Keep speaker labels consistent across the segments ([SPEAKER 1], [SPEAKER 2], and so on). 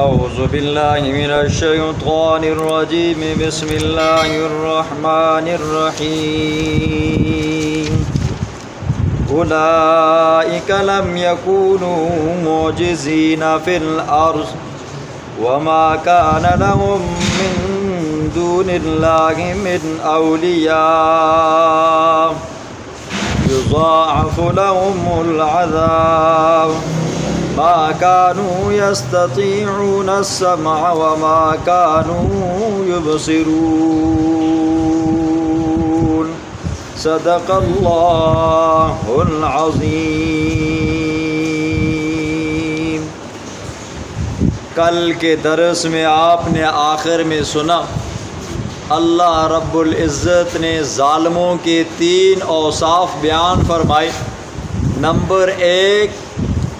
[SPEAKER 1] اعوذ باللہ من الشیطان الرجیم بسم اللہ الرحمن الرحیم اولئک لم یکونوا معجزین فی الارض وما کان لهم من دون اللہ من اولیاء یضاعف لهم العذاب ما كانوا يستطيعون السمع وما كانوا يبصرون صدق الله العظیم۔ کل کے درس میں آپ نے آخر میں سنا اللہ رب العزت نے ظالموں کے 3 اوصاف بیان فرمائے۔ نمبر 1،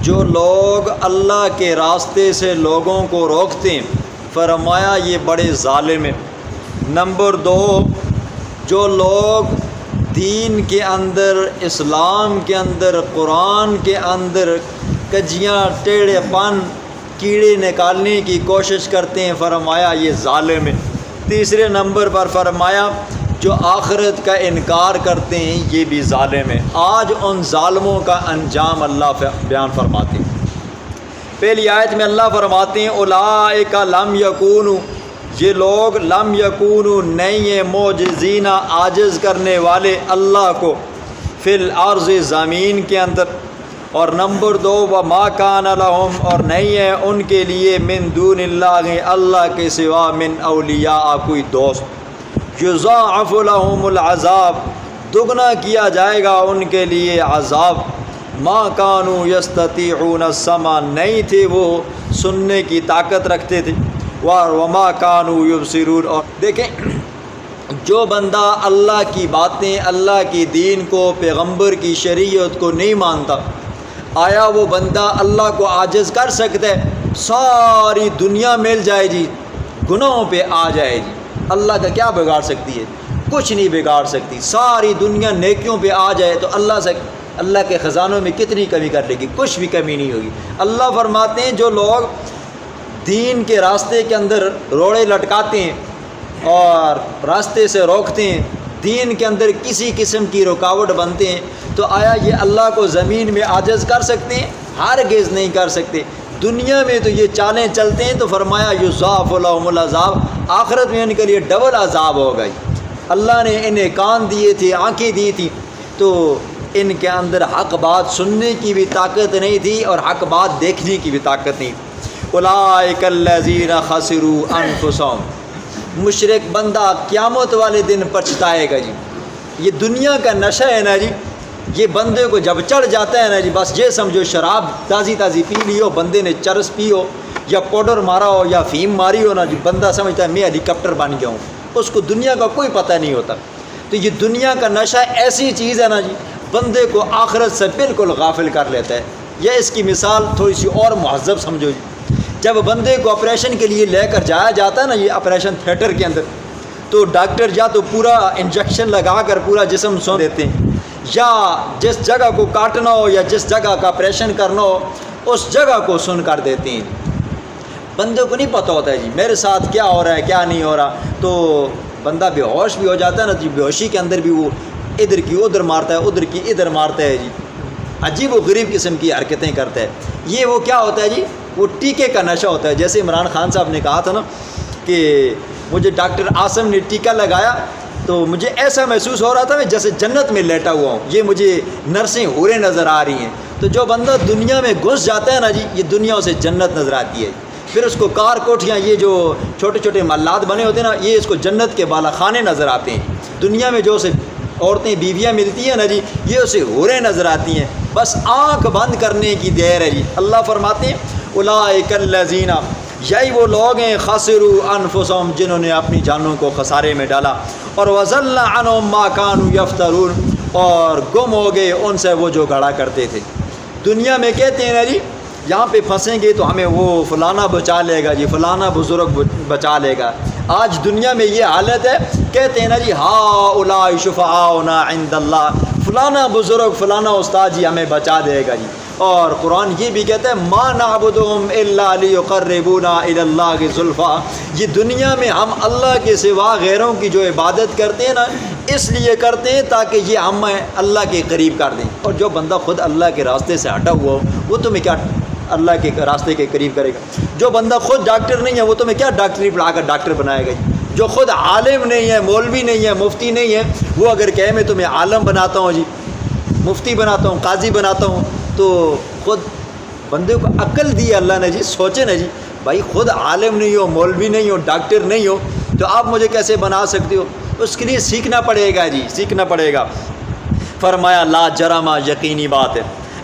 [SPEAKER 1] جو لوگ اللہ کے راستے سے لوگوں کو روکتے ہیں، فرمایا یہ بڑے ظالم ہیں۔ نمبر 2، جو لوگ دین کے اندر، اسلام کے اندر، قرآن کے اندر کجیاں، ٹیڑھے پن، کیڑے نکالنے کی کوشش کرتے ہیں، فرمایا یہ ظالم ہیں۔ تیسرے نمبر پر فرمایا جو آخرت کا انکار کرتے ہیں یہ بھی ظالم ہیں۔ آج ان ظالموں کا انجام اللہ بیان فرماتے ہیں۔ پہلی آیت میں اللہ فرماتے ہیں اولئک لم یکونوا، یہ لوگ لم یکونوا نہیں ہیں، معجزین عاجز کرنے والے اللہ کو، فی الارض زمین کے اندر۔ اور نمبر 2، وما کان لہم، اور نہیں ہے ان کے لیے من دون اللہ، اللہ کے سوا، من اولیاء کوئی دوست۔ یضاعف لهم العذاب، دگنا کیا جائے گا ان کے لیے عذاب۔ ما كانوا يستطيعون السمع، نہیں تھے وہ سننے کی طاقت رکھتے تھے۔ وما كانوا يبصرون، اور دیکھیں جو بندہ اللہ کی باتیں، اللہ کی دین کو، پیغمبر کی شریعت کو نہیں مانتا، آیا وہ بندہ اللہ کو عاجز کر سکتا ہے؟ ساری دنیا مل جائے جی، گناہوں پہ آ جائے جی، اللہ کا کیا بگاڑ سکتی ہے؟ کچھ نہیں بگاڑ سکتی۔ ساری دنیا نیکیوں پہ آ جائے تو اللہ کے خزانوں میں کتنی کمی کر لے گی؟ کچھ بھی کمی نہیں ہوگی۔ اللہ فرماتے ہیں جو لوگ دین کے راستے کے اندر روڑے لٹکاتے ہیں اور راستے سے روکتے ہیں، دین کے اندر کسی قسم کی رکاوٹ بنتے ہیں، تو آیا یہ اللہ کو زمین میں عاجز کر سکتے ہیں؟ ہرگز نہیں کر سکتے۔ دنیا میں تو یہ چالیں چلتے ہیں، تو فرمایا یضاعف لهم العذاب، آخرت میں ان کے لیے ڈبل عذاب ہوگا۔ اللہ نے انہیں کان دیے تھے، آنکھیں دی تھی، تو ان کے اندر حق بات سننے کی بھی طاقت نہیں تھی اور حق بات دیکھنے کی بھی طاقت نہیں تھی۔ اولئک الذین خسروا انفسهم، مشرک بندہ قیامت والے دن پچھتائے گا جی۔ یہ دنیا کا نشہ ہے نا جی، یہ بندے کو جب چڑھ جاتا ہے نا جی، بس یہ سمجھو شراب تازی پی لی ہو، بندے نے چرس پی ہو یا پاؤڈر مارا ہو یا فیم ماری ہو نا جی، بندہ سمجھتا ہے میں ہیلی کاپٹر بن گیا ہوں، اس کو دنیا کا کوئی پتہ نہیں ہوتا۔ تو یہ دنیا کا نشہ ایسی چیز ہے نا جی، بندے کو آخرت سے بالکل غافل کر لیتا ہے۔ یہ اس کی مثال تھوڑی سی اور مہذب سمجھو جی، جب بندے کو آپریشن کے لیے لے کر جایا جاتا ہے نا یہ آپریشن تھیٹر کے اندر، تو ڈاکٹر یا تو پورا انجیکشن لگا کر پورا جسم سون دیتے ہیں، یا جس جگہ کو کاٹنا ہو یا جس جگہ کا آپریشن کرنا ہو اس جگہ کو سن کر دیتے ہیں۔ بندے کو نہیں پتہ ہوتا ہے جی میرے ساتھ کیا ہو رہا ہے کیا نہیں ہو رہا، تو بندہ بے ہوش بھی ہو جاتا ہے نا جی، بے ہوشی کے اندر بھی وہ ادھر کی ادھر مارتا ہے، ادھر کی ادھر مارتا ہے جی، عجیب و غریب قسم کی حرکتیں کرتا ہے۔ یہ وہ کیا ہوتا ہے جی، وہ ٹیکے کا نشہ ہوتا ہے۔ جیسے عمران خان صاحب نے کہا تھا نا کہ مجھے ڈاکٹر عاصم نے ٹیکہ لگایا تو مجھے ایسا محسوس ہو رہا تھا میں جیسے جنت میں لیٹا ہوا ہوں، یہ مجھے نرسیں حوریں نظر آ رہی ہیں۔ تو جو بندہ دنیا میں گھس جاتا ہے نا جی، یہ دنیا اسے جنت نظر آتی ہے۔ پھر اس کو کار کوٹھیاں، یہ جو چھوٹے چھوٹے محلات بنے ہوتے ہیں نا، یہ اس کو جنت کے بالا خانے نظر آتے ہیں۔ دنیا میں جو اسے عورتیں بیویاں ملتی ہیں نا جی، یہ اسے حوریں نظر آتی ہیں، بس آنکھ بند کرنے کی دیر ہے جی۔ اللہ فرماتے ہیں اولئک الذین، یہی وہ لوگ ہیں خسروا انفسهم، جنہوں نے اپنی جانوں کو خسارے میں ڈالا، اور وضل عنهم ما كانوا یفترون، اور گم ہو گئے ان سے وہ جو گھڑا کرتے تھے۔ دنیا میں کہتے ہیں نا جی یہاں پہ پھنسیں گے تو ہمیں وہ فلانا بچا لے گا جی، فلانا بزرگ بچا لے گا۔ آج دنیا میں یہ حالت ہے، کہتے ہیں نا جی ہؤلاء شفعاؤنا عند اللہ، فلانا بزرگ فلانا استاد جی ہمیں بچا دے گا جی، اور قرآن یہ بھی کہتا ہے ما نعبدہم الا لیقربونا الی اللہ زلفیٰ، یہ دنیا میں ہم اللہ کے سوا غیروں کی جو عبادت کرتے ہیں نا اس لیے کرتے ہیں تاکہ یہ ہمیں اللہ کے قریب کر دیں۔ اور جو بندہ خود اللہ کے راستے سے ہٹا ہوا ہو وہ تمہیں کیا اللہ کے راستے کے قریب کرے گا؟ جو بندہ خود ڈاکٹر نہیں ہے وہ تمہیں کیا ڈاکٹری پڑھا کر ڈاکٹر بنائے گا؟ جو خود عالم نہیں ہے، مولوی نہیں ہے، مفتی نہیں ہے، وہ اگر کہے میں تمہیں عالم بناتا ہوں جی، مفتی بناتا ہوں، قاضی بناتا ہوں، تو خود بندے کو عقل دی ہے اللہ نے جی، سوچے نا جی، بھائی خود عالم نہیں ہو، مولوی نہیں ہو، ڈاکٹر نہیں ہو تو آپ مجھے کیسے بنا سکتے ہو؟ اس کے لیے سیکھنا پڑے گا جی، سیکھنا پڑے گا۔ فرمایا لا جرم، یقینی بات ہے،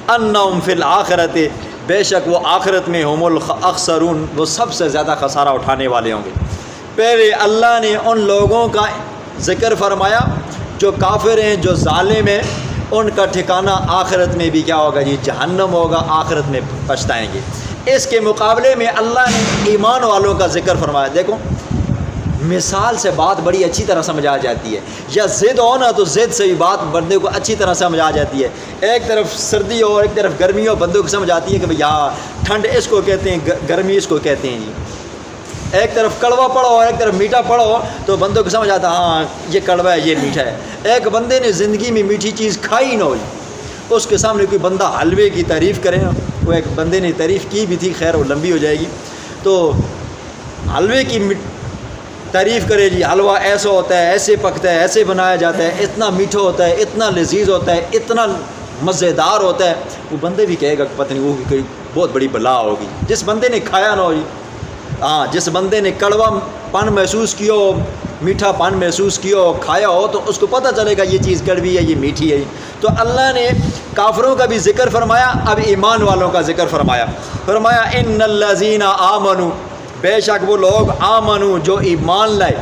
[SPEAKER 1] انہم فی الآخرۃ، بے شک وہ آخرت میں ہم الاخسرون، وہ سب سے زیادہ خسارہ اٹھانے والے ہوں گے۔ پہلے اللہ نے ان لوگوں کا ذکر فرمایا جو کافر ہیں، جو ظالم ہیں، ان کا ٹھکانہ آخرت میں بھی کیا ہوگا جی؟ جہنم ہوگا، آخرت میں پچھتائیں گے۔ اس کے مقابلے میں اللہ نے ایمان والوں کا ذکر فرمایا۔ دیکھو مثال سے بات بڑی اچھی طرح سمجھ آ جاتی ہے، یا ضد ہو نا تو ضد سے بھی بات بندے کو اچھی طرح سمجھ آ جاتی ہے۔ ایک طرف سردی ہو اور ایک طرف گرمی ہو، بندے کو سمجھ آتی ہے کہ بھئی ہاں ٹھنڈ اس کو کہتے ہیں، گرمی اس کو کہتے ہیں جی۔ ایک طرف کڑوا پڑھو اور ایک طرف میٹھا پڑھو تو بندوں کو سمجھ آتا ہاں یہ کڑوا ہے یہ میٹھا ہے۔ ایک بندے نے زندگی میں میٹھی چیز کھائی نہ ہو، اس کے سامنے کوئی بندہ حلوے کی تعریف کرے نا، وہ ایک بندے نے تعریف کی بھی تھی، خیر وہ لمبی ہو جائے گی، تو حلوے کی تعریف کرے جی، حلوہ ایسا ہوتا ہے، ایسے پکتا ہے، ایسے بنایا جاتا ہے، اتنا میٹھا ہوتا ہے، اتنا لذیذ ہوتا ہے، اتنا مزیدار ہوتا ہے، وہ بندے بھی کہے گا کہ پتہ نہیں وہ کوئی بہت بڑی بلا ہوگی۔ جس بندے نے کھایا نہ ہو جی، ہاں جس بندے نے کڑوا پن محسوس کیا ہو، میٹھا پن محسوس کیا ہو، کھایا ہو، تو اس کو پتہ چلے گا یہ چیز کڑوی ہے، یہ میٹھی ہے۔ تو اللہ نے کافروں کا بھی ذکر فرمایا، اب ایمان والوں کا ذکر فرمایا۔ فرمایا ان الذین آمنوا، بے شک وہ لوگ آمنوا جو ایمان لائے،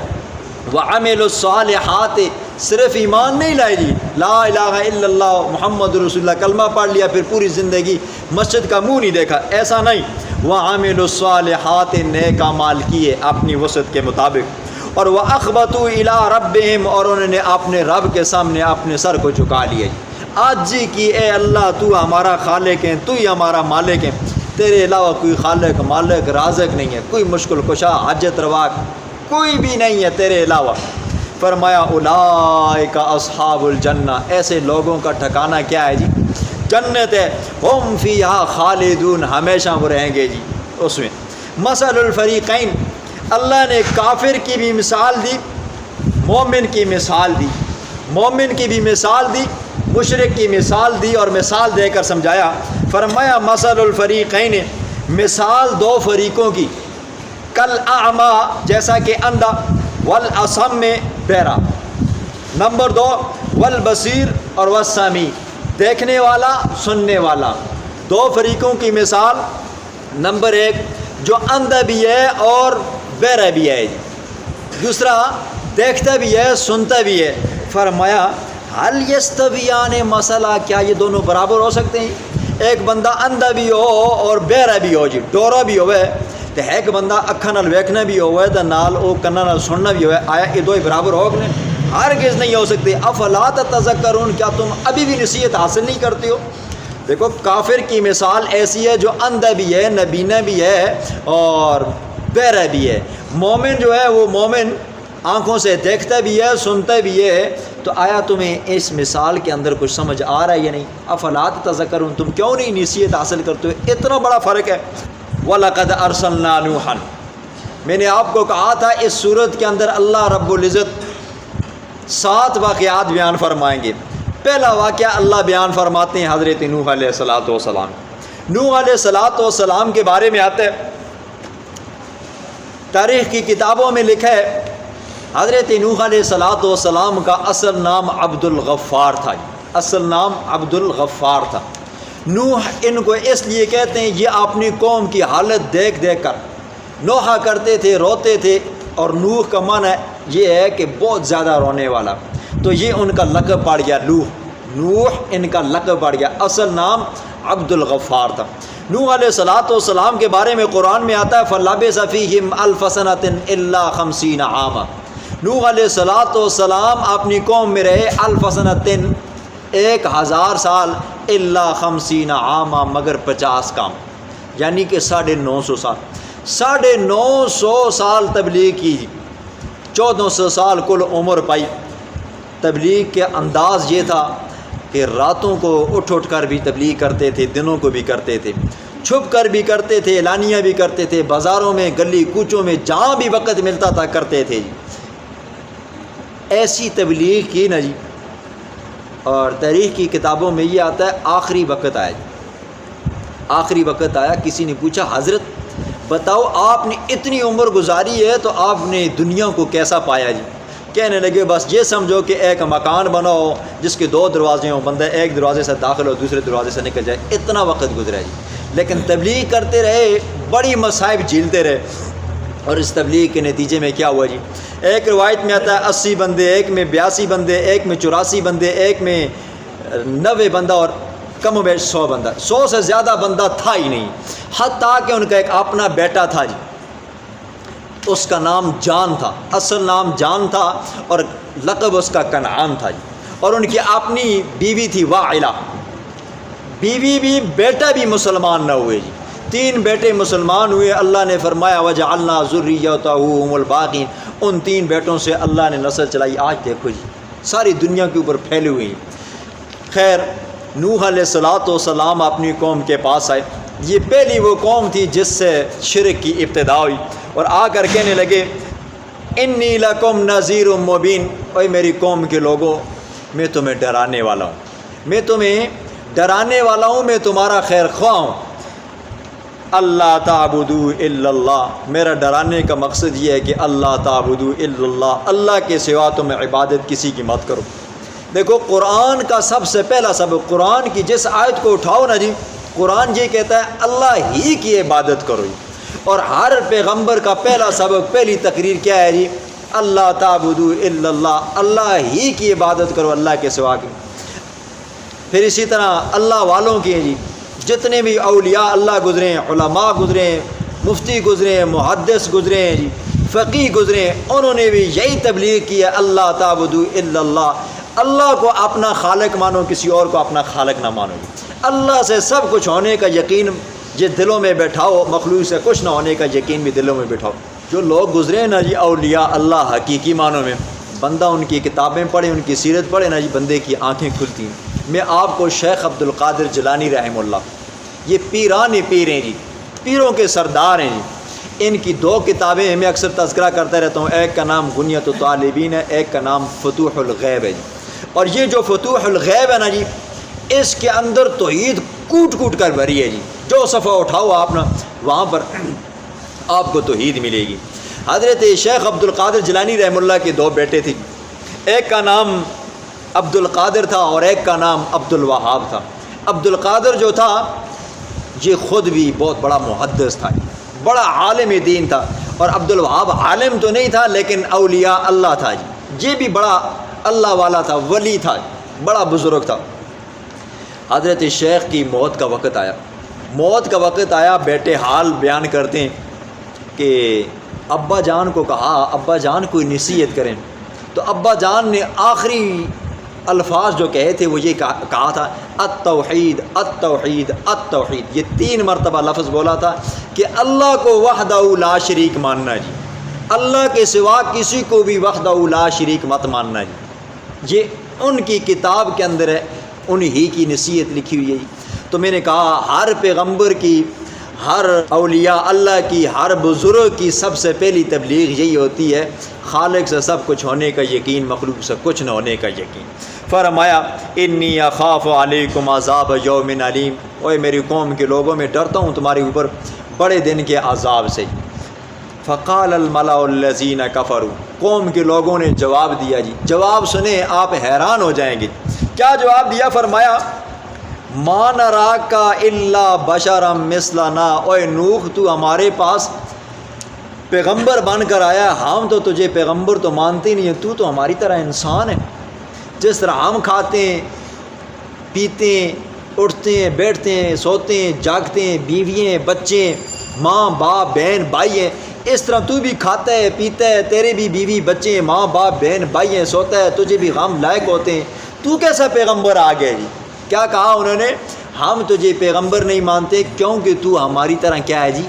[SPEAKER 1] وعملوا الصالحات، صرف ایمان نہیں لائے جی، لا الہ الا اللہ محمد رسول اللہ کلمہ پڑھ لیا پھر پوری زندگی مسجد کا منہ نہیں دیکھا، ایسا نہیں، وعملوا الصالحات، نیک اعمال کیے اپنی وسعت کے مطابق، اور وَأَخْبَتُوا إِلَىٰ رَبِّهِمْ، اور انہوں نے اپنے رب کے سامنے اپنے سر کو جھکا لیا آج جی کی، اے اللہ تو ہمارا خالق ہے، تو ہی ہمارا مالک ہے، تیرے علاوہ کوئی خالق مالک رازق نہیں ہے، کوئی مشکل کشا حاجت روا کوئی بھی نہیں ہے تیرے علاوہ۔ فرمایا اولئک اصحاب الجنہ، ایسے لوگوں کا ٹھکانہ کیا ہے جی؟ جنت ہے، ہم فیہا خالدون، ہمیشہ وہ رہیں گے جی اس میں۔ مثل الفریقین، اللہ نے کافر کی بھی مثال دی، مومن کی مثال دی، مومن کی بھی مثال دی، مشرک کی مثال دی، اور مثال دے کر سمجھایا۔ فرمایا مثل الفریقین، مثال دو فریقوں کی، کل اعمیٰ، جیسا کہ اندھا، والاصم، بہرا، نمبر دو والبصیر اور والسمیع، دیکھنے والا سننے والا۔ دو فریقوں کی مثال، نمبر ایک جو اندھا بھی ہے اور بہرا بھی ہے، دوسرا دیکھتا بھی ہے سنتا بھی ہے۔ فرمایا حل یستویان مثلا، کیا یہ دونوں برابر ہو سکتے ہیں؟ ایک بندہ اندھا بھی ہو اور بہرا بھی ہو جی، ڈورا بھی ہوئے، تو ایک بندہ اکھاں نال ویکھنا بھی ہوئے تو نال او کناں نال سننا بھی ہوئے، آیا یہ دو ہی برابر ہو کہ نہیں؟ ہرگز نہیں ہو سکتے۔ افلا تتذکرون، کیا تم ابھی بھی نصیحت حاصل نہیں کرتے ہو؟ دیکھو کافر کی مثال ایسی ہے جو اندھا بھی ہے، نبینا بھی ہے اور بہرا بھی ہے۔ مومن جو ہے وہ مومن آنکھوں سے دیکھتا بھی ہے سنتا بھی ہے۔ تو آیا تمہیں اس مثال کے اندر کچھ سمجھ آ رہا ہے یا نہیں؟ افلا تتذکرون، تم کیوں نہیں نصیحت حاصل کرتے ہو؟ اتنا بڑا فرق ہے۔ وَلَقَدْ أَرْسَلْنَا نُوحًا، میں نے آپ کو کہا تھا اس صورت کے اندر اللہ رب العزت 7 واقعات بیان فرمائیں گے۔ پہلا واقعہ اللہ بیان فرماتے ہیں حضرت نوح علیہ الصلوۃ والسلام۔ نوح علیہ الصلوۃ والسلام کے بارے میں آتا ہے، تاریخ کی کتابوں میں لکھا ہے حضرت نوح علیہ الصلوۃ والسلام کا اصل نام عبد الغفار تھا، اصل نام عبد الغفار تھا۔ نوح ان کو اس لیے کہتے ہیں، یہ اپنی قوم کی حالت دیکھ دیکھ کر نوحہ کرتے تھے، روتے تھے، اور نوح کا معنی یہ ہے کہ بہت زیادہ رونے والا، تو یہ ان کا لقب پڑ گیا نوح ان کا لقب پڑ گیا، اصل نام عبد الغفار تھا۔ نوح علیہ الصلوۃ والسلام کے بارے میں قرآن میں آتا ہے فَلَبِثَ فِيهِمْ أَلْفَ سَنَةٍ إِلَّا 50 عاما، نوح علیہ الصلوۃ والسلام اپنی قوم میں رہے 1000 سنۃ، 1000 سال، الا 50 عاما، مگر 50 کام، یعنی کہ 950 سال، 950 سال تبلیغ کی، 1400 سال کل عمر پائی۔ تبلیغ کے انداز یہ تھا کہ راتوں کو اٹھ کر بھی تبلیغ کرتے تھے، دنوں کو بھی کرتے تھے، چھپ کر بھی کرتے تھے، اعلانیہ بھی کرتے تھے، بازاروں میں، گلی کوچوں میں، جہاں بھی وقت ملتا تھا کرتے تھے جی۔ ایسی تبلیغ کی نا جی، اور تاریخ کی کتابوں میں یہ آتا ہے آخری وقت آیا جی، آخری وقت آیا۔ کسی نے پوچھا حضرت بتاؤ آپ نے اتنی عمر گزاری ہے تو آپ نے دنیا کو کیسا پایا جی؟ کہنے لگے بس یہ سمجھو کہ ایک مکان بناؤ جس کے 2 دروازے ہوں، بندہ ایک دروازے سے داخل ہو دوسرے دروازے سے نکل جائے، اتنا وقت گزرا جی۔ لیکن تبلیغ کرتے رہے، بڑی مصائب جھیلتے رہے، اور اس تبلیغ کے نتیجے میں کیا ہوا جی؟ ایک روایت میں آتا ہے 80 بندے، ایک میں 82 بندے، ایک میں 84 بندے، ایک میں 90 بندہ، اور کم و بیش 100 بندہ، 100 سے زیادہ بندہ تھا ہی نہیں، حتیٰ کہ ان کا ایک اپنا بیٹا تھا جی، اس کا نام جان تھا، اصل نام جان تھا اور لقب اس کا کنعان تھا جی، اور ان کی اپنی بیوی تھی واعلہ، بیوی بھی بیٹا بھی مسلمان نہ ہوئے جی، 3 بیٹے مسلمان ہوئے۔ اللہ نے فرمایا وجعلنا ذریتہ هم الباقین، ان 3 بیٹوں سے اللہ نے نسل چلائی۔ آج دیکھو جی ساری دنیا کے اوپر پھیلی ہوئی ہیں۔ خیر نوح علیہ السلام اپنی قوم کے پاس آئے، یہ پہلی وہ قوم تھی جس سے شرک کی ابتدا ہوئی، اور آ کر کہنے لگے انی لکم نذیر مبین، اے میری قوم کے لوگوں میں تمہیں ڈرانے والا ہوں، میں تمہیں ڈرانے والا ہوں، میں تمہارا خیر خواہ ہوں۔ اللہ تعبدوا الا اللہ، میرا ڈرانے کا مقصد یہ ہے کہ اللہ تعبدوا الا اللہ، اللہ کے سوا تم عبادت کسی کی مت کرو۔ دیکھو قرآن کا سب سے پہلا سبق، قرآن کی جس آیت کو اٹھاؤ نا جی، قرآن یہ کہتا ہے اللہ ہی کی عبادت کرو جی، اور ہر پیغمبر کا پہلا سبق، پہلی تقریر کیا ہے جی؟ اللہ تعبدوا الا اللہ، اللہ ہی کی عبادت کرو، اللہ کے سوا کی۔ پھر اسی طرح اللہ والوں کی جی، جتنے بھی اولیاء اللہ گزرے ہیں، علماء گزرے ہیں، مفتی گزرے ہیں، محدث گزرے ہیں جی، فقیہ گزرے ہیں، انہوں نے بھی یہی تبلیغ کی ہے اللہ تعبدوا الا اللہ، اللہ کو اپنا خالق مانو، کسی اور کو اپنا خالق نہ مانو جی۔ اللہ سے سب کچھ ہونے کا یقین یہ دلوں میں بیٹھاؤ، مخلوق سے کچھ نہ ہونے کا یقین بھی دلوں میں بیٹھاؤ۔ جو لوگ گزرے نا جی اولیاء اللہ حقیقی معنوں میں، بندہ ان کی کتابیں پڑھے، ان کی سیرت پڑھے نا جی، بندے کی آنکھیں کھلتی ہیں۔ میں آپ کو شیخ عبد القادر جیلانی رحمہ اللہ، یہ پیران پیر ہیں جی، پیروں کے سردار ہیں جی، ان کی 2 کتابیں میں اکثر تذکرہ کرتا رہتا ہوں، ایک کا نام غنیۃ الطالبین ہے، ایک کا نام فتوح الغیب ہے جی۔ اور یہ جو فتوح الغیب ہے نا جی، اس کے اندر توحید کوٹ کوٹ کر بھری ہے جی، جو صفحہ اٹھاؤ آپ نا وہاں پر آپ کو توحید ملے گی۔ حضرت شیخ عبد القادر جیلانی رحمہ اللہ کے 2 بیٹے تھے، ایک کا نام عبد القادر تھا اور ایک کا نام عبد الوہاب تھا۔ عبد القادر جو تھا یہ خود بھی بہت بڑا محدث تھا، بڑا عالم دین تھا، اور عبد الوہاب عالم تو نہیں تھا لیکن اولیاء اللہ تھا جی، یہ بھی بڑا اللہ والا تھا، ولی تھا، بڑا بزرگ تھا۔ حضرت شیخ کی موت کا وقت آیا، موت کا وقت آیا، بیٹے حال بیان کرتے ہیں کہ ابا جان کو کہا ابا جان کوئی نصیحت کریں، تو ابا جان نے آخری الفاظ جو کہے تھے وہ یہ کہا تھا التوحید التوحید التوحید، یہ 3 مرتبہ لفظ بولا تھا کہ اللہ کو وحدہ لا شریک ماننا جی، اللہ کے سوا کسی کو بھی وحدہ لا شریک مت ماننا جی، یہ ان کی کتاب کے اندر ہے، انہی کی نصیحت لکھی ہوئی ہے جی۔ تو میں نے کہا ہر پیغمبر کی، ہر اولیاء اللہ کی، ہر بزرگ کی سب سے پہلی تبلیغ یہی ہوتی ہے، خالق سے سب کچھ ہونے کا یقین، مخلوق سے کچھ نہ ہونے کا یقین۔ فرمایا انی اخاف علیکم عذاب یوم علیم، اوے میری قوم کے لوگوں میں ڈرتا ہوں تمہارے اوپر بڑے دن کے عذاب سے۔ فقال الملأ الذین کفروا، قوم کے لوگوں نے جواب دیا جی، جواب سنیں آپ حیران ہو جائیں گے، کیا جواب دیا؟ فرمایا ما نراک الا بشرا مثلنا، اوے نوح تو ہمارے پاس پیغمبر بن کر آیا، ہم تو تجھے پیغمبر تو مانتے نہیں ہیں، تو ہماری طرح انسان ہے، جس طرح ہم کھاتے ہیں پیتے ہیں اٹھتے ہیں بیٹھتے ہیں سوتے ہیں جاگتے ہیں، بیوییں بچے ماں باپ بہن بھائی ہیں، اس طرح تو بھی کھاتا ہے پیتا ہے، تیرے بھی بیوی بچے ماں باپ بہن بھائی ہیں، سوتا ہے، تجھے بھی غم لائق ہوتے ہیں، تو کیسا پیغمبر آ گیا جی؟ کیا کہا انہوں نے؟ ہم تجھے پیغمبر نہیں مانتے کیونکہ تو ہماری طرح کیا ہے جی،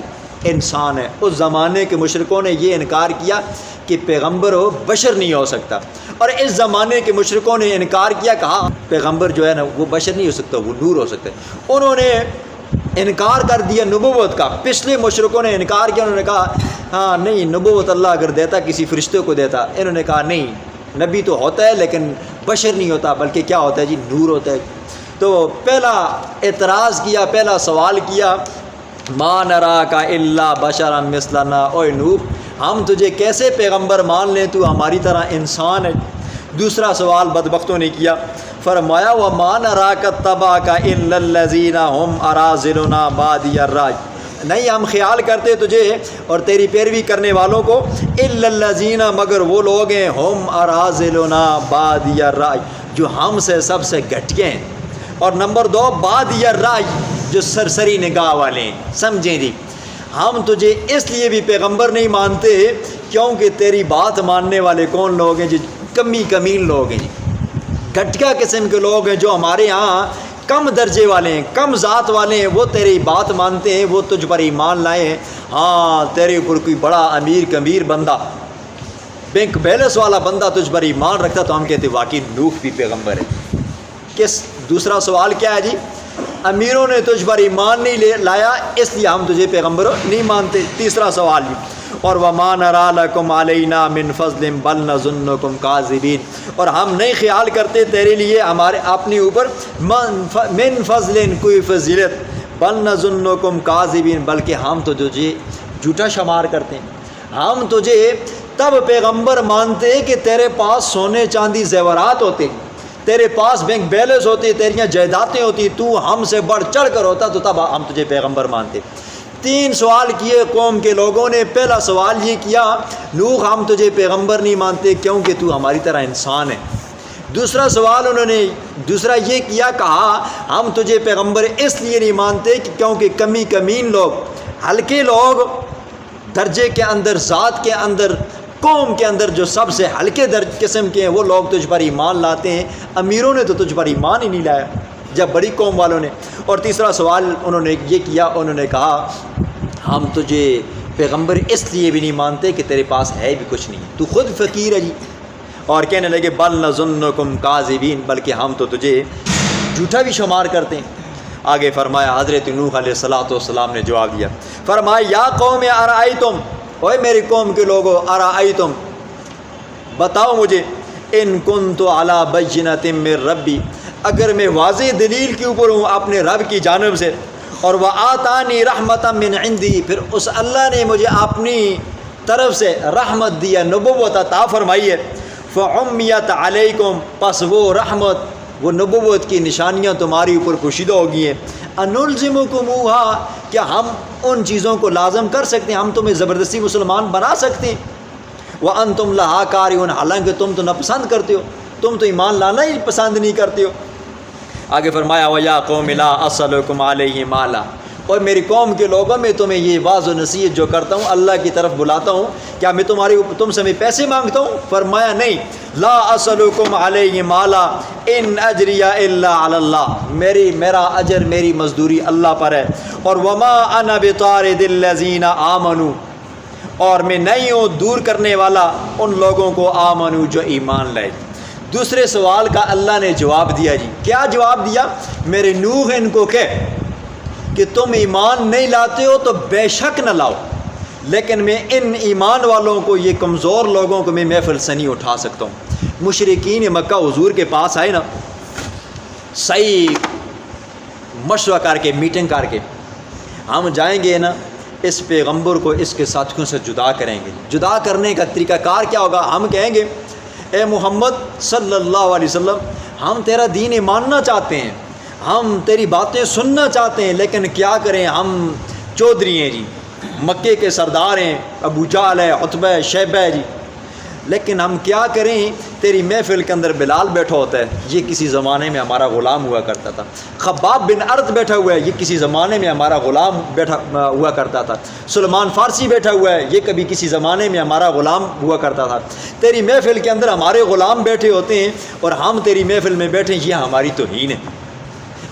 [SPEAKER 1] انسان ہے۔ اس زمانے کے مشرکوں نے یہ انکار کیا کہ پیغمبر ہو بشر نہیں ہو سکتا، اور اس زمانے کے مشرکوں نے انکار کیا، کہا پیغمبر جو ہے نا وہ بشر نہیں ہو سکتا، وہ نور ہو سکتا ہے۔ انہوں نے انکار کر دیا نبوت کا۔ پچھلے مشرکوں نے انکار کیا، انہوں نے کہا ہاں نہیں، نبوت اللہ اگر دیتا کسی فرشتے کو دیتا۔ انہوں نے کہا نہیں، نبی تو ہوتا ہے لیکن بشر نہیں ہوتا، بلکہ کیا ہوتا ہے جی، نور ہوتا ہے۔ تو پہلا اعتراض کیا، پہلا سوال کیا، ما نراک الا بشرا مثلنا، اوے نوح ہم تجھے کیسے پیغمبر مان لیں، تو ہماری طرح انسان ہے۔ دوسرا سوال بدبختوں نے کیا، فرمایا وما نراک اتبعک الا الذین هم اراذلنا بادی الرأی، نہیں ہم خیال کرتے تجھے اور تیری پیروی کرنے والوں کو الا الذین، مگر وہ لوگ ہیں ہم اراذلنا بادی الرأی، جو ہم سے سب سے گھٹیا ہیں، اور نمبر 2 بادی الرأی، جو سرسری نگاہ والے ہیں۔ سمجھیں جی، ہم تجھے اس لیے بھی پیغمبر نہیں مانتے کیونکہ تیری بات ماننے والے کون لوگ ہیں جی، کمین لوگ ہیں جی، گھٹیا قسم کے لوگ ہیں، جو ہمارے ہاں کم درجے والے ہیں، کم ذات والے ہیں، وہ تیری بات مانتے ہیں، وہ تجھ پر ایمان لائے ہیں۔ ہاں تیرے اوپر کوئی بڑا امیر کبیر بندہ، بینک بیلنس والا بندہ تجھ پر ایمان رکھتا تو ہم کہتے واقعی نوح بھی پیغمبر ہے۔ دوسرا سوال کیا ہے جی، امیروں نے تجھ پر ایمان نہیں لایا اس لیے ہم تجھے پیغمبر نہیں مانتے۔ تیسرا سوال بھی، اور وما نرى لكم علينا من فضل بل نظنكم كاذبين، اور ہم نہیں خیال کرتے تیرے لیے ہمارے اپنے اوپر من فضل کوئی فضیلت، بل نظنكم كاذبين، بلکہ ہم تو تجھے جھوٹا شمار کرتے ہیں۔ ہم تجھے تب پیغمبر مانتے کہ تیرے پاس سونے چاندی زیورات ہوتے، تیرے پاس بینک بیلنس ہوتی، تیریاں جائیدادیں ہوتی، تو ہم سے بڑھ چڑھ کر ہوتا تو تب ہم تجھے پیغمبر مانتے۔ 3 سوال کیے قوم کے لوگوں نے۔ پہلا سوال یہ کیا، نوح ہم تجھے پیغمبر نہیں مانتے کیونکہ تو ہماری طرح انسان ہے۔ دوسرا سوال انہوں نے یہ کیا، کہا ہم تجھے پیغمبر اس لیے نہیں مانتے کہ کیونکہ کمین لوگ، ہلکے لوگ، درجے کے اندر، ذات کے اندر، قوم کے اندر جو سب سے ہلکے قسم کے ہیں وہ لوگ تجھ پر ایمان لاتے ہیں، امیروں نے تو تجھ پر ایمان ہی نہیں لایا جب بڑی قوم والوں نے۔ اور تیسرا سوال انہوں نے یہ کیا، انہوں نے کہا ہم تجھے پیغمبر اس لیے بھی نہیں مانتے کہ تیرے پاس ہے بھی کچھ نہیں، تو خود فقیر ہے جی، اور کہنے لگے بل نظنکم کاذبین، بلکہ ہم تو تجھے جھوٹا بھی شمار کرتے ہیں۔ آگے فرمایا حضرت نوح علیہ السلام نے جواب دیا، فرمایا یا قوم ارائیتم، اوے میری قوم کے لوگوں، ارائیتم بتاؤ مجھے، ان کنت علی بینۃ من ربی، اگر میں واضح دلیل کے اوپر ہوں اپنے رب کی جانب سے، اور وآتانی رحمۃ من عندی، پھر اس اللہ نے مجھے اپنی طرف سے رحمت دیا، نبوت عطا فرمائی ہے، فعمیت علیکم، پس وہ رحمت، وہ نبوت کی نشانیاں تمہاری اوپر پوشیدہ ہو گئی ہیں، انلزمکموہا، کیا ہم ان چیزوں کو لازم کر سکتے ہیں، ہم تمہیں زبردستی مسلمان بنا سکتے ہیں، وانتم لہا کارہون، حالانکہ تم تو ناپسند کرتے ہو، تم تو ایمان لانا ہی پسند نہیں کرتے ہو۔ آگے فرمایا وَيَا قَوْمِ لَا أَسْأَلُكُمْ عَلَيْهِ مَالًا، اور میری قوم کے لوگوں میں تمہیں یہ واعظ و نصیحت جو کرتا ہوں، اللہ کی طرف بلاتا ہوں، کیا میں تم سے میں پیسے مانگتا ہوں؟ فرمایا نہیں، لا أَسْأَلُكُمْ عَلَيْهِ مَالًا إِنْ أَجْرِيَ إِلَّا عَلَى اللَّهِ، میرا اجر، میری مزدوری اللہ پر ہے، اور وَمَا أَنَا بِطَارِدِ الَّذِينَ آمَنُوا، اور میں نہیں ہوں دور کرنے والا ان لوگوں کو آمنو جو ایمان لائے۔ دوسرے سوال کا اللہ نے جواب دیا جی، کیا جواب دیا؟ میرے نوح ان کو کہ تم ایمان نہیں لاتے ہو تو بے شک نہ لاؤ، لیکن میں ان ایمان والوں کو، یہ کمزور لوگوں کو میں محفل سے نہیں اٹھا سکتا ہوں۔ مشرکین مکہ حضور کے پاس آئے نا، صحیح مشورہ کر کے، میٹنگ کر کے، ہم جائیں گے نا اس پیغمبر کو اس کے ساتھیوں سے جدا کریں گے۔ جدا کرنے کا طریقہ کار کیا ہوگا؟ ہم کہیں گے اے محمد صلی اللہ علیہ وسلم، ہم تیرا دین ماننا چاہتے ہیں، ہم تیری باتیں سننا چاہتے ہیں، لیکن کیا کریں، ہم چودھری ہیں جی، مکے کے سردار ہیں، ابو جہل ہے، عتبہ ہے، شیبہ ہے جی، لیکن ہم کیا کریں، تیری محفل کے اندر بلال بیٹھا ہوتا ہے، یہ کسی زمانے میں ہمارا غلام ہوا کرتا تھا، خباب بن ارد بیٹھا ہوا ہے، یہ کسی زمانے میں ہمارا غلام بیٹھا ہوا کرتا تھا، سلمان فارسی بیٹھا ہوا ہے، یہ کبھی کسی زمانے میں ہمارا غلام ہوا کرتا تھا، تیری محفل کے اندر ہمارے غلام بیٹھے ہوتے ہیں اور ہم تیری محفل میں بیٹھے، یہ ہماری توہین ہے۔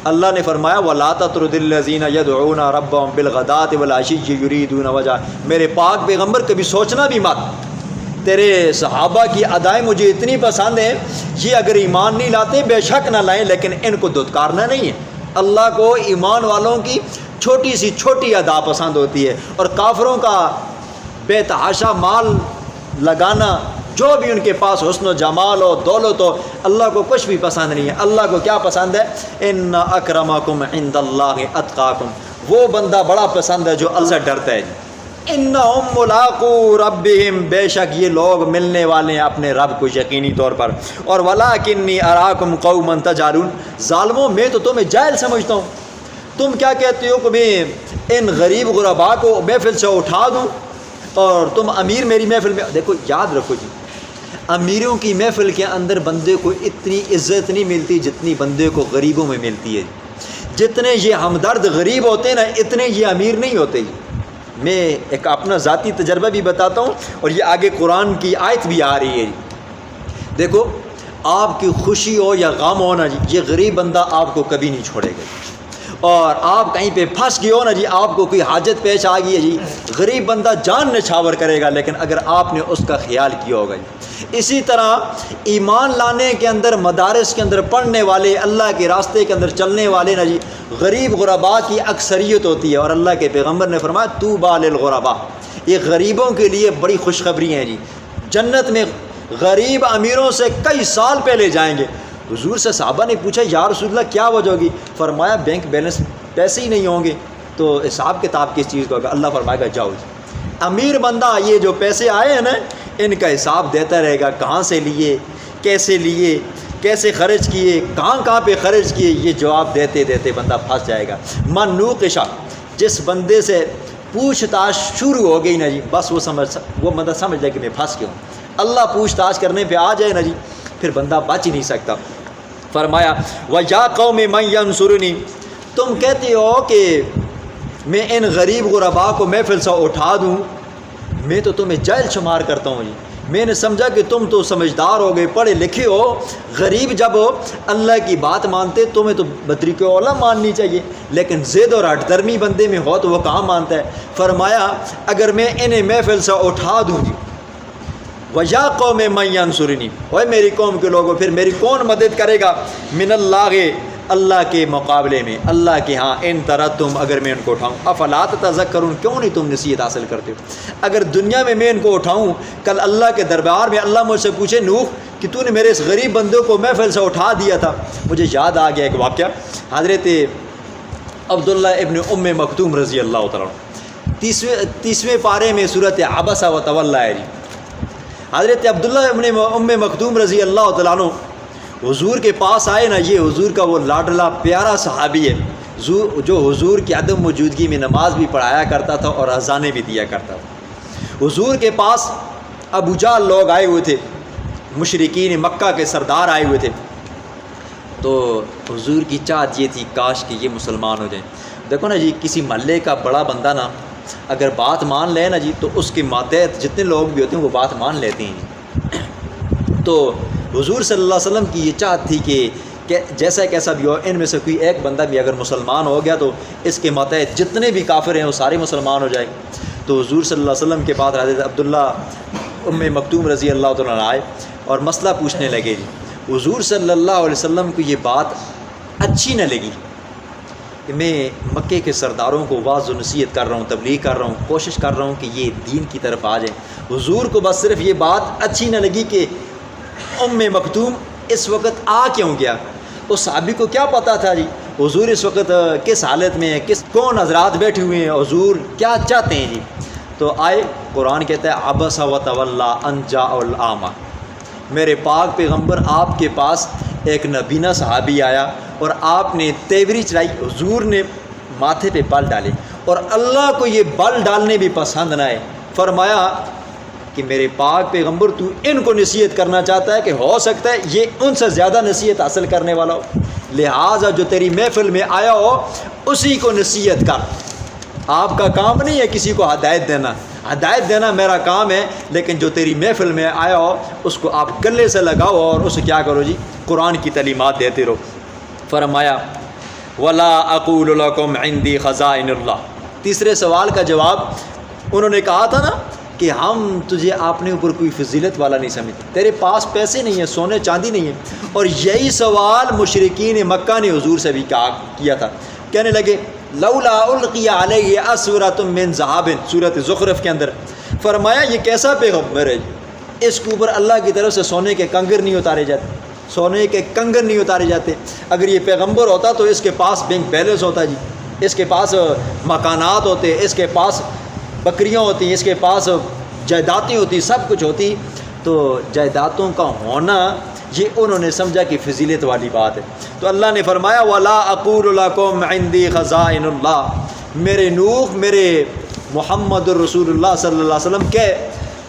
[SPEAKER 1] اللہ نے فرمایا وَلَا تَطْرُدِ الَّذِينَ يَدْعُونَ رَبَّهُمْ بِالْغَدَاةِ وَالْعَشِيِّ يُرِيدُونَ وَجْهَهُ، میرے پاک پیغمبر کبھی سوچنا بھی مت، تیرے صحابہ کی ادائیں مجھے اتنی پسند ہیں، یہ اگر ایمان نہیں لاتے بے شک نہ لائیں، لیکن ان کو دھتکارنا نہیں ہے۔ اللہ کو ایمان والوں کی چھوٹی سی چھوٹی ادا پسند ہوتی ہے، اور کافروں کا بے تحاشا مال لگانا، جو بھی ان کے پاس حسن و جمال ہو، دولت ہو، اللہ کو کچھ بھی پسند نہیں ہے۔ اللہ کو کیا پسند ہے؟ ان اکرمکم عند اللہ اتقاکم، وہ بندہ بڑا پسند ہے جو اللہ سے ڈرتا ہے۔ انہم ملاقو ربہم، بے شک یہ لوگ ملنے والے ہیں اپنے رب کو یقینی طور پر۔ اور ولکنی اراکم قوما تجہلون، ظالموں میں تو تمہیں جاہل سمجھتا ہوں، تم کیا کہتے ہو کہ میں ان غریب غربا کو محفل سے اٹھا دوں اور تم امیر میری محفل میں۔ دیکھو یاد رکھو جی، امیروں کی محفل کے اندر بندے کو اتنی عزت نہیں ملتی جتنی بندے کو غریبوں میں ملتی ہے۔ جتنے یہ ہمدرد غریب ہوتے ہیں نا، اتنے یہ امیر نہیں ہوتے جی۔ میں ایک اپنا ذاتی تجربہ بھی بتاتا ہوں، اور یہ آگے قرآن کی آیت بھی آ رہی ہے جی۔ دیکھو آپ کی خوشی ہو یا غم ہو نا جی، یہ غریب بندہ آپ کو کبھی نہیں چھوڑے گا، اور آپ کہیں پہ پھنس گئے ہو نا جی، آپ کو کوئی حاجت پیش آ گئی ہے جی، غریب بندہ جان نچھاور کرے گا، لیکن اگر آپ نے اس کا خیال کیا ہوگا جی۔ اسی طرح ایمان لانے کے اندر، مدارس کے اندر پڑھنے والے، اللہ کے راستے کے اندر چلنے والے نا جی، غریب غربا کی اکثریت ہوتی ہے، اور اللہ کے پیغمبر نے فرمایا طوبیٰ للغرباء، یہ غریبوں کے لیے بڑی خوشخبری ہیں جی، جنت میں غریب امیروں سے کئی سال پہلے جائیں گے۔ حضور سے صحابہ نے پوچھا یا رسول اللہ کیا وجہ ہوگی؟ فرمایا بینک بیلنس پیسے ہی نہیں ہوں گے تو حساب کتاب کس چیز کا ہوگا؟ اللہ فرمائے گا جاؤ جی، امیر بندہ یہ جو پیسے آئے ہیں نا، ان کا حساب دیتا رہے گا، کہاں سے لیے، کیسے خرچ کیے، کہاں پہ خرچ کیے، یہ جواب دیتے دیتے بندہ پھنس جائے گا۔ من نوقشا، جس بندے سے پوچھ تاچھ شروع ہو گئی نا جی، بس وہ بندہ سمجھ جائے کہ میں پھنس گیا ہوں۔ اللہ پوچھ تاچھ کرنے پہ آ جائے نا جی، پھر بندہ بچ ہی نہیں سکتا۔ فرمایا وَيَا قَوْمِ مَنْ يَنْصُرُنِي، تم کہتے ہو کہ میں ان غریب غربا کو محفل سے اٹھا دوں، میں تو تمہیں جاہل شمار کرتا ہوں جی۔ میں نے سمجھا کہ تم تو سمجھدار ہو گئے، پڑھے لکھے ہو، غریب جب ہو اللہ کی بات مانتے، تمہیں تو بطریق اولیٰ ماننی چاہیے، لیکن ضد اور ہٹ درمی بندے میں ہو تو وہ کہاں مانتا ہے۔ فرمایا اگر میں انہیں محفل سے اٹھا دوں جی، وَيَا قَوْمِ مَنْ يَنْصُرُنِي، اوے میری قوم کے لوگوں پھر میری کون مدد کرے گا؟ من اللہ، اللہ کے مقابلے میں، اللہ کے ہاں، ان ترتم، اگر میں ان کو اٹھاؤں، افلا تتذکرون، کیوں نہیں تم نصیحت حاصل کرتے ہو؟ اگر دنیا میں ان کو اٹھاؤں، کل اللہ کے دربار میں اللہ مجھ سے پوچھے نوح کہ تو نے میرے اس غریب بندوں کو محفل سے اٹھا دیا تھا، مجھے یاد آ گیا ایک واقعہ، حضرت عبداللہ ابن ام مکتوم رضی اللہ تعالیٰ عنہ، 30ویں پارے میں سورۃ عبس و تولی ہے جی۔ حضرت عبداللہ ابن ام مکتوم رضی اللہ تعالیٰ عنہ حضور کے پاس آئے نا، یہ حضور کا وہ لاڈلا پیارا صحابی ہے جو حضور کی عدم موجودگی میں نماز بھی پڑھایا کرتا تھا اور اذانیں بھی دیا کرتا تھا۔ حضور کے پاس ابو جہل لوگ آئے ہوئے تھے، مشرکین مکہ کے سردار آئے ہوئے تھے، تو حضور کی چاہت یہ تھی کاش کہ یہ مسلمان ہو جائیں۔ دیکھو نا جی، کسی محلے کا بڑا بندہ نا اگر بات مان لے نا جی، تو اس کے ماتحت جتنے لوگ بھی ہوتے ہیں وہ بات مان لیتے ہیں۔ تو حضور صلی اللہ علیہ وسلم کی یہ چاہت تھی کہ جیسا کیسا بھی ہو، ان میں سے کوئی ایک بندہ بھی اگر مسلمان ہو گیا تو اس کے ماتحت جتنے بھی کافر ہیں وہ سارے مسلمان ہو جائیں۔ تو حضور صلی اللہ علیہ وسلم کے بعد حضرت عبداللہ ام مکتوم رضی اللہ تعالیٰ عنہ آئے اور مسئلہ پوچھنے لگے جی۔ حضور صلی اللہ علیہ وسلم کو یہ بات اچھی نہ لگی کہ میں مکے کے سرداروں کو واعظ و نصیحت کر رہا ہوں، تبلیغ کر رہا ہوں، کوشش کر رہا ہوں کہ یہ دین کی طرف آ جائیں۔ حضور کو بس صرف یہ بات اچھی نہ لگی کہ ام مکتوم اس وقت آ کیوں گیا۔ اس صحابی کو کیا پتہ تھا جی حضور اس وقت کس حالت میں ہیں، کون حضرات بیٹھے ہوئے ہیں، حضور کیا چاہتے ہیں جی۔ تو آئے، قرآن کہتا ہے عبس و تولی ان جاء الاعمی، میرے پاک پیغمبر آپ کے پاس ایک نبینا صحابی آیا اور آپ نے تیوری چلائی، حضور نے ماتھے پہ بل ڈالے، اور اللہ کو یہ بل ڈالنے بھی پسند نہ آئے۔ فرمایا کہ میرے پاک پیغمبر تو ان کو نصیحت کرنا چاہتا ہے کہ ہو سکتا ہے یہ ان سے زیادہ نصیحت حاصل کرنے والا ہو، لہٰذا جو تیری محفل میں آیا ہو اسی کو نصیحت کر۔ آپ کا کام نہیں ہے کسی کو ہدایت دینا، ہدایت دینا میرا کام ہے، لیکن جو تیری محفل میں آیا ہو اس کو آپ گلے سے لگاؤ اور اسے کیا کرو جی، قرآن کی تعلیمات دیتے رہو۔ فرمایا ولا اقول لکم عندی خزائن اللہ۔ تیسرے سوال کا جواب انہوں نے کہا تھا نا کہ ہم تجھے اپنے اوپر کوئی فضیلت والا نہیں سمجھتے، تیرے پاس پیسے نہیں ہیں، سونے چاندی نہیں ہے۔ اور یہی سوال مشرکین مکہ نے حضور سے بھی کیا تھا، کہنے لگے لولا القی علیہ اسورۃ من ذہب، سورۃ زخرف کے اندر فرمایا یہ کیسا پیغمبر ہے، اس کے اوپر اللہ کی طرف سے سونے کے کنگر نہیں اتارے جاتے، سونے کے کنگر نہیں اتارے جاتے۔ اگر یہ پیغمبر ہوتا تو اس کے پاس بینک بیلنس ہوتا جی، اس کے پاس مکانات ہوتے، اس کے پاس بکریاں ہوتی، اس کے پاس جائیدادیں ہوتی، سب کچھ ہوتی۔ تو جائیدادوں کا ہونا یہ انہوں نے سمجھا کہ فضیلت والی بات ہے۔ تو اللہ نے فرمایا ولا اقول لکم عندی خزائن اللہ، میرے نوح، میرے محمد الرسول اللہ صلی اللہ علیہ وسلم کہ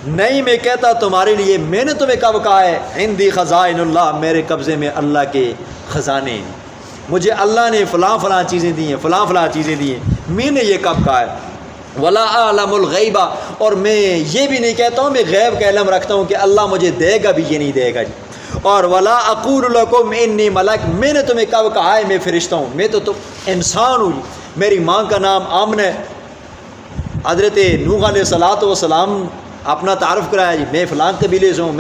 [SPEAKER 1] نہیں میں کہتا تمہارے لیے، میں نے تمہیں کب کہا ہے عندی خزائن اللہ، میرے قبضے میں اللہ کے خزانے ہیں، مجھے اللہ نے فلاں فلاں چیزیں دی ہیں، فلاں فلاں چیزیں دی ہیں، میں نے یہ کب کہا ہے؟ ولا اعلم الغیبہ، اور میں یہ بھی نہیں کہتا ہوں میں غیب کا علم رکھتا ہوں کہ اللہ مجھے دے گا بھی یہ نہیں دے گا جی۔ اور ولا اقول لکم انی ملک، میں نے تمہیں کب کہا ہے میں فرشتہ ہوں، میں تو انسان ہوں جی۔ میری ماں کا نام آمنہ ہے، حضرت نوح علیہ السلام اپنا تعارف کرایا جی، میں فلاں قبیلے سے ہوں،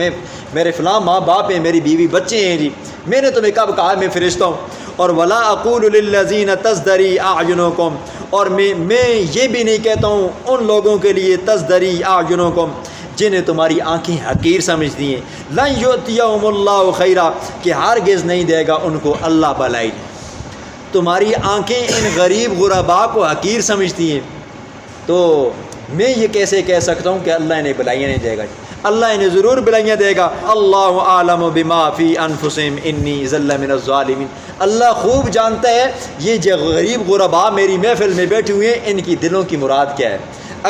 [SPEAKER 1] میرے فلاں ماں باپ ہیں، میری بیوی بچے ہیں جی، میں نے تمہیں کب کہا ہے میں فرشتہ ہوں۔ اور ولا اقول للذین تزدری اعینکم، اور میں یہ بھی نہیں کہتا ہوں ان لوگوں کے لیے تزدری اعینکم جنہیں تمہاری آنکھیں حقیر سمجھتی ہیں، لن یؤتیہم اللہ خیرا، کہ ہرگز نہیں دے گا ان کو اللہ بھلائی۔ تمہاری آنکھیں ان غریب غرباء کو حقیر سمجھتی ہیں، تو میں یہ کیسے کہہ سکتا ہوں کہ اللہ انہیں بلائیاں نہیں دے گا؟ اللہ انہیں ضرور بلائیاں دے گا۔ اللہ اعلم بما فی انفسہم انی اذا لمن الظالمین، اللہ خوب جانتا ہے یہ جو غریب غرباء میری محفل میں بیٹھے ہوئے ہیں ان کی دلوں کی مراد کیا ہے۔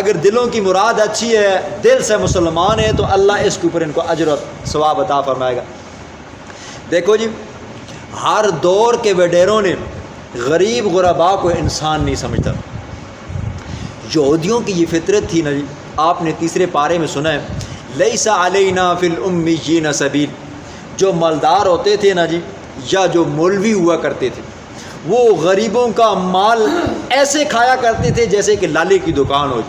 [SPEAKER 1] اگر دلوں کی مراد اچھی ہے، دل سے مسلمان ہے، تو اللہ اس کے اوپر ان کو اجر و ثواب عطا فرمائے گا۔ دیکھو جی، ہر دور کے وڈیروں نے غریب غرباء کو انسان نہیں سمجھتا۔ یہودیوں کی یہ فطرت تھی نا جی، آپ نے تیسرے پارے میں سنا ہے لیس علینا فی الامیین سبیل، جو مالدار ہوتے تھے نا جی، یا جو مولوی ہوا کرتے تھے، وہ غریبوں کا مال ایسے کھایا کرتے تھے جیسے کہ لالے کی دکان ہو،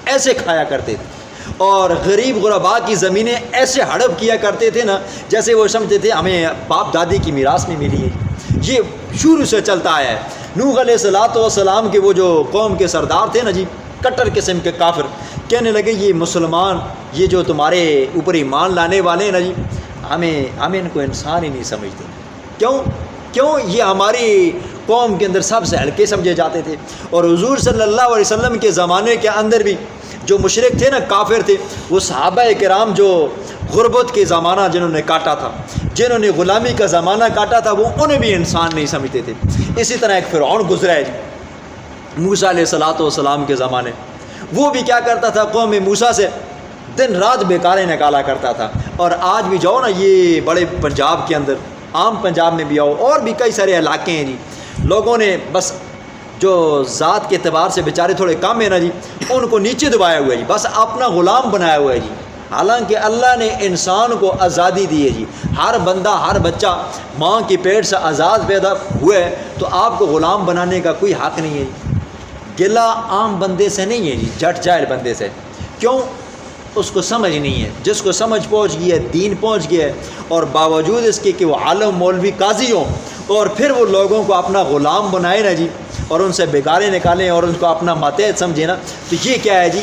[SPEAKER 1] ایسے کھایا کرتے تھے، اور غریب غرباء کی زمینیں ایسے ہڑپ کیا کرتے تھے نا جیسے وہ سمجھتے تھے ہمیں باپ دادی کی میراث میں ملی ہے۔ یہ شروع سے چلتا آیا ہے۔ نوح علیہ السلام کے وہ جو قوم کے سردار تھے نا جی، کٹر قسم کے کافر، کہنے لگے یہ مسلمان، یہ جو تمہارے اوپر ایمان لانے والے ہیں نا جی، ہمیں ان کو انسان ہی نہیں سمجھتے۔ کیوں یہ ہماری قوم کے اندر سب سے ہلکے سمجھے جاتے تھے۔ اور حضور صلی اللہ علیہ وسلم کے زمانے کے اندر بھی جو مشرک تھے نا، کافر تھے، وہ صحابہ کرام جو غربت کے زمانہ جنہوں نے کاٹا تھا، جنہوں نے غلامی کا زمانہ کاٹا تھا، وہ انہیں بھی انسان نہیں سمجھتے تھے۔ اسی طرح ایک فرعون گزرا ہے جی، موسیٰ علیہ السلام کے زمانے، وہ بھی کیا کرتا تھا، قوم موسیٰ سے دن رات بیکاریں نکالا کرتا تھا۔ اور آج بھی جاؤ نا یہ بڑے پنجاب کے اندر، عام پنجاب میں بھی آؤ، اور بھی کئی سارے علاقے ہیں جی، لوگوں نے بس جو ذات کے اعتبار سے بیچارے تھوڑے کم ہیں نا جی، ان کو نیچے دبایا ہوا ہے جی، بس اپنا غلام بنایا ہوا ہے جی۔ حالانکہ اللہ نے انسان کو آزادی دی ہے جی، ہر بندہ، ہر بچہ ماں کی پیٹ سے آزاد پیدا ہوا ہے، تو آپ کو غلام بنانے کا کوئی حق نہیں ہے جی۔ گلہ عام بندے سے نہیں ہے جی، جٹ جاہل بندے سے۔ کیوں؟ اس کو سمجھ نہیں ہے۔ جس کو سمجھ پہنچ گئی ہے، دین پہنچ گیا ہے، اور باوجود اس کے کہ وہ عالم، مولوی، قاضی ہوں، اور پھر وہ لوگوں کو اپنا غلام بنائے نا جی، اور ان سے بیگارے نکالیں اور ان کو اپنا ماتحت سمجھے نا، تو یہ کیا ہے جی؟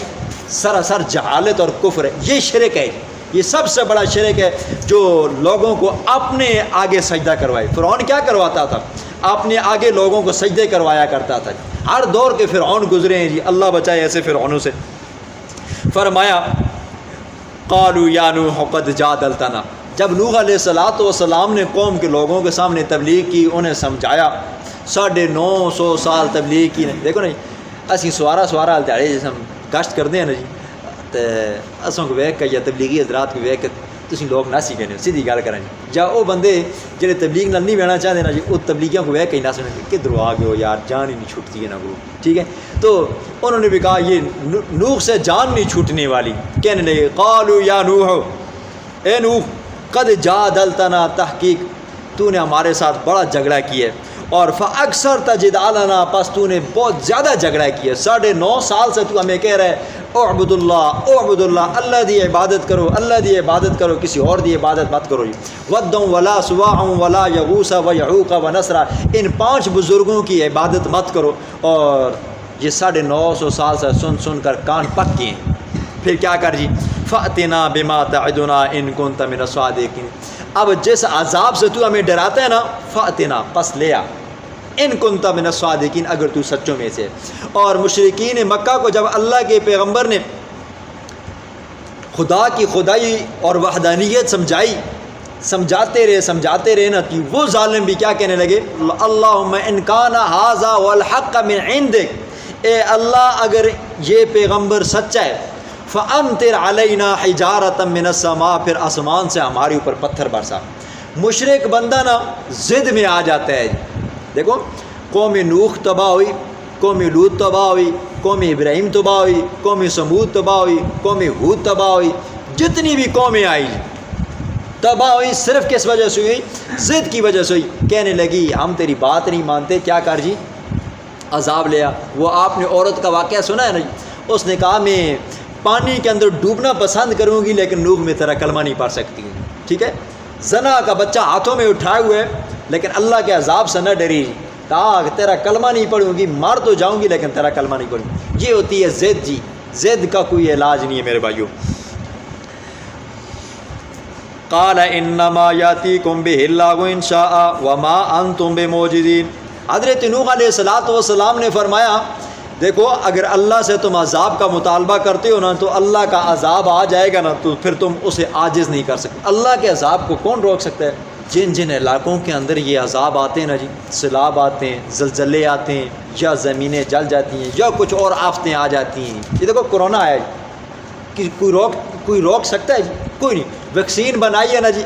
[SPEAKER 1] سراسر جہالت اور کفر ہے۔ یہ شرک ہے جی، یہ سب سے بڑا شرک ہے جو لوگوں کو اپنے آگے سجدہ کروائے۔ فرعون کیا کرواتا تھا؟ اپنے آگے لوگوں کو سجدے کروایا کرتا تھا۔ ہر دور کے فرعون گزرے ہیں جی، اللہ بچائے ایسے فرعونوں سے۔ فرمایا قالوا یا نوح قد جادلتنا، جب نوح علیہ السلام نے قوم کے لوگوں کے سامنے تبلیغ کی، انہیں سمجھایا، 950 سال تبلیغ کی۔ دیکھو نا جی، اسی سوارا دیہڑے جیسے ہم گشت کرتے ہیں نا جی، تو اسوں کو ویکھ کے یا تبلیغی حضرات کو ویکھ کے تسی لوگ ناسی کہنے ہو، سیدھی گل کریں جا وہ بندے جڑے تبلیغ نال نہیں بہنا چاہتے نا جی، وہ تبلیغیاں کو ویکھ کے نہ سنیں کدھر آ گئے ہو یار، جان ہی نہیں چھوٹتی ہے نا گرو، ٹھیک ہے۔ تو انہوں نے بھی کہا یہ نوح سے جان نہیں چھوٹنے والی، کہنے لگے قالوا یا نوح، اے نوح قد جادلتنا، تحقیق تو نے ہمارے ساتھ بڑا جھگڑا کیا ہے، اور فاکثر تجدالنا، پس تو نے بہت زیادہ جھگڑا کیا، 9.5 سال سے تو ہمیں کہہ رہا ہے اعبد اللہ، اللہ دی عبادت کرو، اللہ دی عبادت کرو، کسی اور دی عبادت مت کرو جی۔ ودّ ولا سواع ولا یغوث ویعوق ونسر، ان 5 بزرگوں کی عبادت مت کرو، اور یہ 950 سال سے سن سن کر کان پک گئے ہیں۔ پھر کیا کر جی، فأتنا بما تعدنا ان کنت من الصادقین، اب جس عذاب سے تو ہمیں ڈراتا ہے نا، فأتنا، پس لے آ، ان کنت من الصادقین، اگر تو سچوں میں سے۔ اور مشرکین مکہ کو جب اللہ کے پیغمبر نے خدا کی خدائی اور وحدانیت سمجھاتے رہے نا، کہ وہ ظالم بھی کیا کہنے لگے، اللہم ان کان ھذا والحق من عندک، اے اللہ اگر یہ پیغمبر سچا ہے، فامطر علینا حجارۃ من السماء، پھر آسمان سے ہمارے اوپر پتھر برسا۔ مشرک بندہ نا ضد میں آ جاتا ہے۔ دیکھو قوم نوح تباہ ہوئی، قوم لوط تباہ ہوئی، قوم ابراہیم تباہ ہوئی، قوم سمود تباہ ہوئی، قوم ہود تباہ ہوئی، جتنی بھی قومیں آئی تباہ ہوئی، صرف کس وجہ سے ہوئی؟ ضد کی وجہ سے ہوئی۔ کہنے لگی ہم تیری بات نہیں مانتے، کیا کر جی، عذاب لیا۔ وہ آپ نے عورت کا واقعہ سنا ہے نا جی، اس نے کہا میں پانی کے اندر ڈوبنا پسند کروں گی لیکن نوح میں تیرا کلمہ نہیں پڑھ سکتی، ٹھیک ہے، زنا کا بچہ ہاتھوں میں اٹھائے ہوئے، لیکن اللہ کے عذاب سے نہ ڈری، کہا تیرا کلمہ نہیں پڑھوں گی، مار تو جاؤں گی لیکن تیرا کلمہ نہیں پڑھوں گی۔ یہ ہوتی ہے ضد جی، ضد کا کوئی علاج نہیں ہے میرے بھائیوں۔ قال انما یاتیکم بہ اللہ ان شاء وما انتم بمعجزین، حضرت نوح علیہ السلام نے فرمایا دیکھو اگر اللہ سے تم عذاب کا مطالبہ کرتے ہو نا، تو اللہ کا عذاب آ جائے گا نا، تو پھر تم اسے عاجز نہیں کر سکتے۔ اللہ کے عذاب کو کون روک سکتا ہے؟ جن علاقوں کے اندر یہ عذاب آتے ہیں نا جی، سیلاب آتے ہیں، زلزلے آتے ہیں، یا زمینیں جل جاتی ہیں، یا کچھ اور آفتیں آ جاتی ہیں۔ یہ دیکھو کرونا آیا جی، کوئی روک سکتا ہے جی؟ کوئی نہیں۔ ویکسین بنائی ہے نا جی،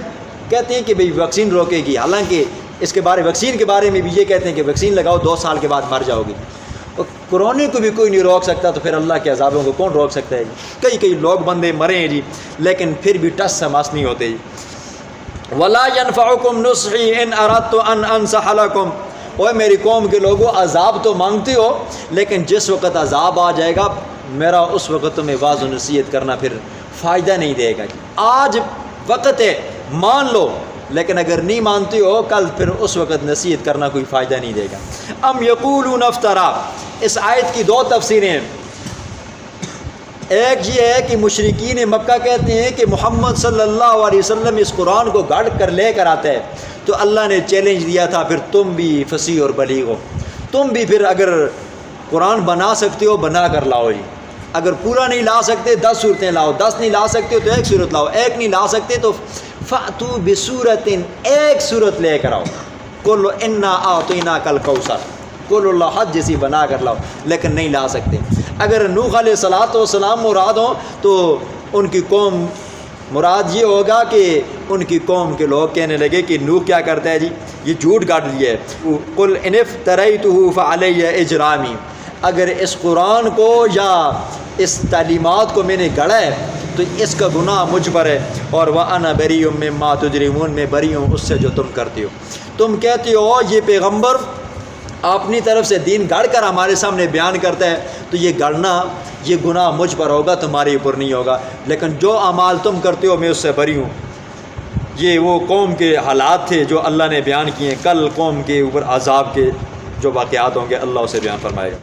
[SPEAKER 1] کہتے ہیں کہ بھئی ویکسین روکے گی، حالانکہ اس کے ویکسین کے بارے میں بھی یہ کہتے ہیں کہ ویکسین لگاؤ 2 سال کے بعد مر جاؤ گی۔ کرونے کو بھی کوئی نہیں روک سکتا، تو پھر اللہ کے عذابوں کو کون روک سکتا ہے جی؟ کئی لوگ بندے مرے ہیں جی، لیکن پھر بھی ٹس سے مس نہیں ہوتے جی۔ وَلَا يَنْفَعُكُمْ نُصْحِي إِنْ أَرَدْتُ أَنْ أَنْصَحَ لَكُمْ، اوے میری قوم کے لوگوں عذاب تو مانگتے ہو، لیکن جس وقت عذاب آ جائے گا میرا اس وقت تمہیں واعظ و نصیحت کرنا پھر فائدہ نہیں دے گا جی۔ آج وقت ہے مان لو، لیکن اگر نہیں مانتے ہو کل پھر اس وقت نصیحت کرنا کوئی فائدہ نہیں دے گا۔ ام یقولون افترا، اس آیت کی 2 تفسیریں ہیں۔ ایک یہ ہے کہ مشرکین مکہ کہتے ہیں کہ محمد صلی اللہ علیہ وسلم اس قرآن کو گھڑ کر لے کر آتا ہے، تو اللہ نے چیلنج دیا تھا پھر تم بھی فصیح اور بلیغ ہو، تم بھی پھر اگر قرآن بنا سکتے ہو بنا کر لاؤ جی، اگر پورا نہیں لا سکتے 10 صورتیں لاؤ، 10 نہیں لا سکتے تو 1 صورت لاؤ، 1 نہیں لا سکتے تو فَأْتُوا بِسُورَةٍ، 1 صورت لے کر آؤ، قُلْ إِنَّا أَعْطَيْنَاكَ الْكَوْثَرَ، قُلْ اللَّهُ حَجْ جیسی بنا کر لاؤ، لیکن نہیں لا سکتے۔ اگر نوح علیہ السلام مراد ہوں تو ان کی قوم مراد یہ ہوگا کہ ان کی قوم کے لوگ کہنے لگے کہ نوح کیا کرتا ہے جی، یہ جھوٹ گاڑ دیا ہے۔ قُلْ إِنِ افْتَرَيْتُهُ فَعَلَيَّ إِجْرَامِي، اگر اس قرآن کو یا اس تعلیمات کو میں نے گڑھا ہے تو اس کا گناہ مجھ پر ہے، اور وَأَنَا بَرِيٌّ مِّمَّا تُجْرِمُونَ، میں بری ہوں اس سے جو تم کرتے ہو۔ تم کہتے ہو یہ پیغمبر اپنی طرف سے دین گڑھ کر ہمارے سامنے بیان کرتا ہے، تو یہ گڑھنا یہ گناہ مجھ پر ہوگا، تمہارے اوپر نہیں ہوگا، لیکن جو اعمال تم کرتے ہو میں اس سے بری ہوں۔ یہ وہ قوم کے حالات تھے جو اللہ نے بیان کیے، کل قوم کے اوپر عذاب کے جو واقعات ہوں گے اللہ اسے بیان فرمائے گا۔